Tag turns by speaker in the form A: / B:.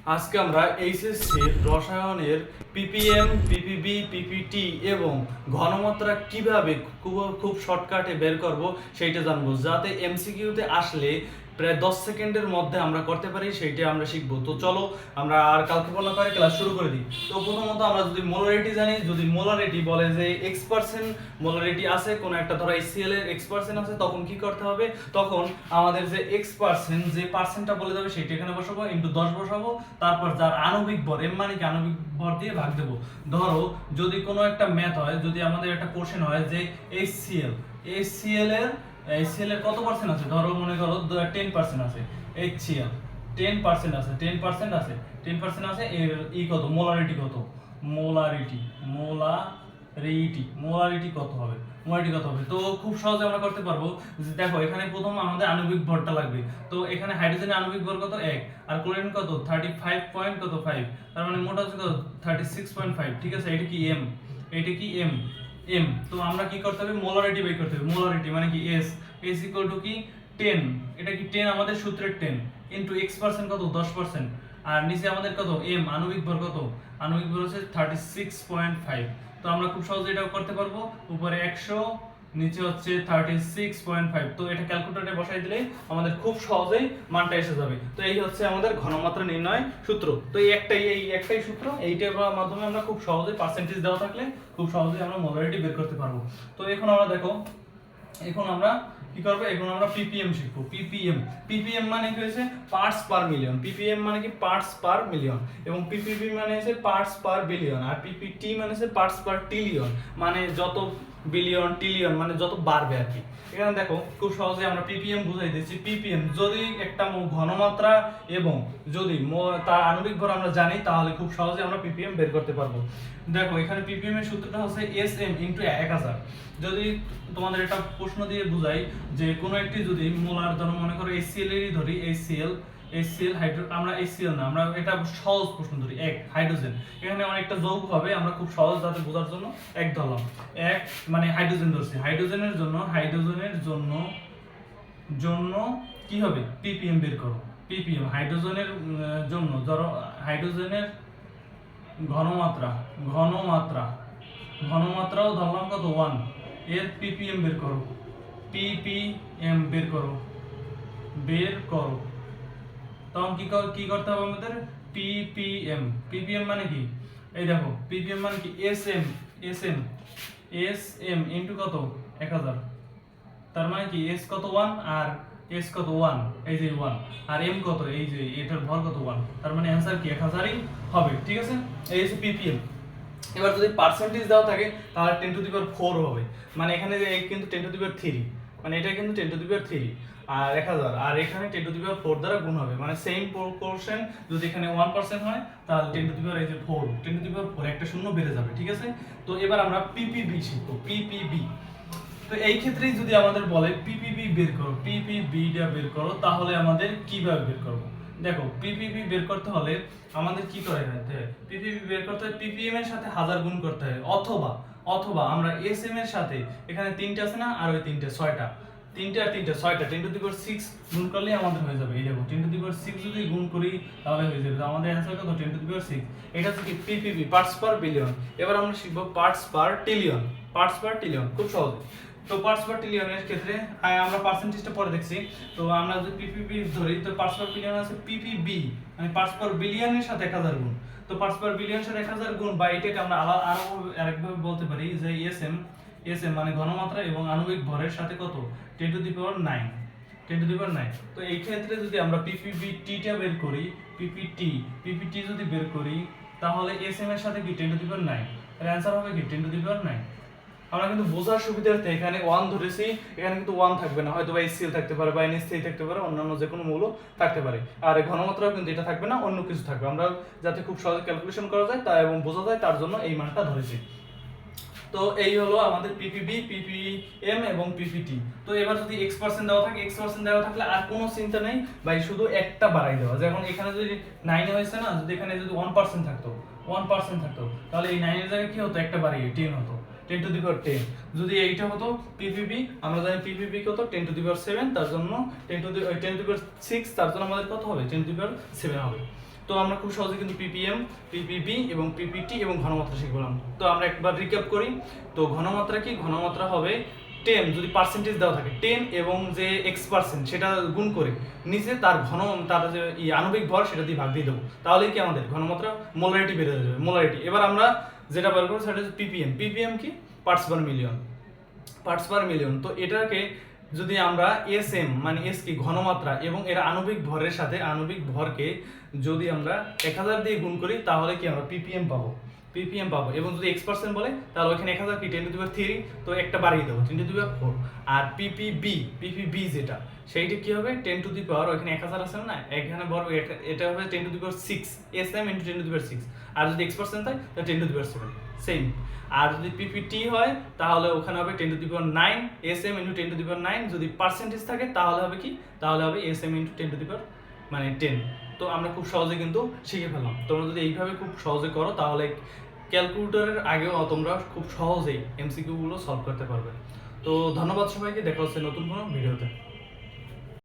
A: আজকে আমরা এইচএসসি রসায়নের পিপিএম, পিপিবি, পিপিটি এবং ঘনমাত্রা কিভাবে খুব শর্টকাটে বের করব সেইটা জানবো, যাতে এমসিকিউতে আসলে প্রায় 10 সেকেন্ডের মধ্যে আমরা করতে পারি, সেইটা আমরা শিখবো। তো চলো আমরা আর কালক্ষেপণ না করে ক্লাস শুরু করে দিই। তো প্রথমত আমরা যদি মোলারিটি জানি, যদি মোলারিটি বলে যে x% মোলারিটি আছে কোন একটা, ধরো HCl এর x% আছে, তখন কি করতে হবে? তখন আমাদের যে x% যে পার্সেন্টটা বলে দেবে সেটা এখানে বসাবো, ইনটু 10 বসাবো, তারপর যার আণবিক ভর m মানে কি আণবিক ভর দিয়ে ভাগ দেবো। ধরো যদি কোনো একটা ম্যাথ হয়, যদি আমাদের একটা কোশ্চেন হয় যে HCl এর কত পার্সেন্ট আছে, ধরো মনে করো 10% আছে, HCl 10% আছে, 10% আছে, 10% আছে, এর কত, মোলারিটি কত, মোলারিটি কত হবে, তো খুব সহজে আমরা করতে পারবো। যে দেখো এখানে প্রথম আমাদের আণবিক ভরটা লাগবে, তো এখানে হাইড্রোজেনের আণবিক ভর কত 1, আর ক্লোরিন কত 35 পয়েন্ট কত 5, তার মানে মোট হচ্ছে কত 36.5। ঠিক আছে, এটা কি m, তো আমরা কি করতে হবে, মোলারিটি বের করতে হবে। মোলারিটি মানে কি s ইকুয়াল টু কি 10, এটা কি 10 আমাদের সূত্রের 10 ইনটু x% কত 10%, আর নিচে আমাদের কত m আণবিক ভর কত, আণবিক ভর হচ্ছে 36.5। তো আমরা খুব সহজে এটাও করতে পারবো, উপরে 100 নিচে হচ্ছে 36.5। তো এটা ক্যালকুলেটরে বসাই দিলে আমাদের খুব সহজেই মানটা এসে যাবে। তো এই হচ্ছে আমাদের ঘনমাত্রা নির্ণয় সূত্র। তো এই একটাই সূত্র, এইটার মাধ্যমে আমরা খুব সহজে পার্সেন্টেজ দেওয়া থাকলে খুব সহজেই আমরা মোলারিটি বের করতে পারবো। তো এখন আমরা দেখো, এখন আমরা কি করব, এখন আমরা পিপিএম শিখবো। পিপিএম মানে কি হচ্ছে পার্টস পার মিলিয়ন, পিপিএম মানে কি পার্টস পার মিলিয়ন, এবং পিপিবি মানে হচ্ছে পার্টস পার বিলিয়ন, আর পিপিটি মানে হচ্ছে পার্টস পার ট্রিলিয়ন, মানে যত বিলিয়ন ট্রিলিয়ন মানে যত বাড়বে আর কি। এখানে দেখো খুব সহজে আমরা পিপিএম বুঝাই দিচ্ছি। পিপিএম যদি একটা ঘনমাত্রা এবং যদি তার আণবিক ভর আমরা জানি, তাহলে খুব সহজে আমরা পিপিএম বের করতে পারবো। দেখো এখানে পিপিএম এর সূত্রটা হচ্ছে এসএম ইনটু 1000। যদি তোমাদের এটা প্রশ্ন দিয়ে বুঝাই যে কোনো একটি যদি মোলার, ধরো মনে করো HCl এরই ধরি, HCl হাইড্রো, আমরা HCl না, আমরা এটা সহজ প্রশ্ন ধরি, এক হাইড্রোজেন, এখানে অনেকটা যৌগ হবে, আমরা খুব সহজ যাতে বোঝার জন্য এক ধরলাম। এক মানে হাইড্রোজেন ধরছি, হাইড্রোজেনের জন্য কি হবে, পিপিএম বের করো। পিপিএম হাইড্রোজেনের জন্য, ধরো হাইড্রোজেনের ঘনমাত্রাও ধরলাম কত 1, এর পিপিএম বের করো, বের করো। তখন কি করতে হবে আমাদের, পিপিএম মানে কি, এই দেখো পিপিএম মানে কি এসএম ইনটু কত 1000, তার মানে কি এস কত 1 আর এস কত 1, এই যে 1, আর এম কত, এই যে এটার ভর কত 1, তার মানে অ্যানসার কি 1000ই হবে। ঠিক আছে, এই হচ্ছে পিপিএম। এবার যদি পার্সেন্টেজ দেওয়া থাকে তাহলে 10 টু দি পাওয়ার 4 হবে, মানে এখানে যে কিন্তু 10 টু দি পাওয়ার 3, মানে এটা কিন্তু 10 টু দি পাওয়ার 3 আর 1000, আর এখানে 10 টু দি পাওয়ার 4 দ্বারা গুণ হবে, মানে সেম প্রপোরশন। যদি এখানে 1% হয় তাহলে 10 টু দি পাওয়ার এই যে 4, 10 টু দি পাওয়ার 4 একটা শূন্য বেড়ে যাবে। ঠিক আছে, তো এবার আমরা পিপিবি শিখবো, পিপিবি। তো এই ক্ষেত্রেই যদি আমাদের বলে পিপিবি বের করো, তাহলে আমাদের কিভাবে বের করব? দেখো পিপিবি বের করতে হলে আমাদের কি করে রাখতে হয়, পিপিবি বের করতে হয় পিপিএম এর সাথে 1000 গুণ করতে হয়, অথবা আমরা এসএম এর সাথে, এখানে তিনটে আছে না, আর ওই তিনটে 6টা, তিনটে আর তিনটে 6টা, 10 টু দি পাওয়ার 6 গুণ করলেই আমাদের হয়ে যাবে। এই দেখো 10 টু দি পাওয়ার 6 যদি গুণ করি তাহলে হয়ে যাবে, আমাদের অ্যানসার কত 10 টু দি পাওয়ার 6। এটা হচ্ছে কি পিপিবি, পার্টস পার বিলিয়ন। এবার আমরা শিখবো পার্টস পার ট্রিলিয়ন, খুব সহজ। তো পার্টস পার ট্রিলিয়নের ক্ষেত্রে আমরা পার্সেন্টেজটা পরে দেখছি। তো আমরা যদি পিপিবি ধরি, তো পার্টস পার বিলিয়ন আছে পিপিবি, মানে পার্টস পার বিলিয়নের সাথে 1000 গুণ। তো পার্টস পার বিলিয়নের সাথে 1000 গুণ, বা এটাকে আমরা আরো আরেকভাবে বলতে পারি যে এসএম মানে ঘনমাত্রা এবং আণবিক ভরের সাথে কত 10 টু দি পাওয়ার 9, তো এই ক্ষেত্রে যদি আমরা পিপিবিটিটা বের করি, পিপিটি যদি বের করি, তাহলে এসএম এর সাথে কি 10 টু দি পাওয়ার 9, এর অ্যানসার হবে কি 10 টু দি পাওয়ার 9। আমরা কিন্তু বোঝার সুবিধার্থে এখানে 1 ধরেছি, এখানে কিন্তু 1 থাকবে না, হয়তো বা HCl থাকতে পারে, বা NH3 থাকতে পারে, অন্যান্য যে কোনো মৌল থাকতে পারে, আর এই ঘনমাত্রাও কিন্তু এটা থাকবে না, অন্য কিছু থাকবে। আমরা যাতে খুব সহজে ক্যালকুলেশন করা যায় তা এবং বোঝা যায় তার জন্য এই মানটা ধরেছি। তো এই হলো আমাদের পিপিবি, পিপিএম এবং পিপিটি। তো এবার যদি x% দেওয়া থাকে, x% দেওয়া থাকলে আর কোনো চিন্তা নেই ভাই, শুধু একটা বাড়াই দেওয়া। যেমন এখানে যদি 9 হয়েছে না, যদি এখানে যদি 1% থাকতো, তাহলে এই 9 এর জায়গায় কি হতো, একটা বাড়িয়ে 10 হতো, 10 টু দি পাওয়ার 10। যদি এইটা হতো পিপিবি, আমরা জানি পিপিবি কত 10 টু দি পাওয়ার 7, তার জন্য 10 টু দি পাওয়ার 6, তার জন্য আমাদের কত হবে 10 টু দি পাওয়ার 7 হবে। তো তো আমরা খুব সহজে কিন্তু পিপিএম, পিপিবি এবং পিপিটি এবং ঘনমাত্রা শিখলাম। তো আমরা একবার রিক্যাপ করি। তো ঘনমাত্রা কি? ঘনমাত্রা হবে 10 যদি পার্সেন্টেজ দেওয়া থাকে 10 এবং যে x% সেটা গুণ করে নিচে তার তার যে আণবিক ভর সেটা দিয়ে ভাগ দিয়ে দেবো, তাহলেই কি আমাদের ঘনমাত্রা মোলারিটি বেড়ে যাবে। মোলারিটি এবার আমরা যেটা বের করবো সেটা হচ্ছে পিপিএম। পিপিএম কি? Parts per million. Parts per million. তো এটাকে যদি আমরা এসএম মানে এস কি ঘনমাত্রা এবং এর আণবিক ভরের সাথে আণবিক ভরকে যদি আমরা 1000 দিয়ে গুণ করি তাহলে কি আমরা পিপিএম পাবো। পিপিএম পাবো এবং যদি x% বলে তাহলে ওখানে 1000 কি 10 টু দি পাওয়ার 3, তো একটা বাড়িয়ে দেবো 10 to the power 4। R PPB যেটা সেইটা কি হবে 10 টু দি পাওয়ার, ওখানে 1000 আছে না, এখানে বড় এটা হবে 10 to the power 6 SM into 10 to the power 6। আর যদি x% হয় তাহলে 10 টু দি পাওয়ার 7 সেম। আর যদি পিপিটি হয় তাহলে ওখানে হবে 10 to the power 9 SM into 10 to the power 9। যদি পার্সেন্টেজ থাকে তাহলে হবে কি? তাহলে হবে SM into 10 to the power মানে 10। তো আমরা খুব সহজে কিন্তু শিখে ফেললাম। তোমরা যদি এইভাবে খুব সহজে করো তাহলে ক্যালকুলেটরের আগেও তোমরা খুব সহজেই এমসিকিউ গুলো সলভ করতে পারবে। তো ধন্যবাদ সবাইকে, দেখা হচ্ছে নতুন কোনো ভিডিওতে।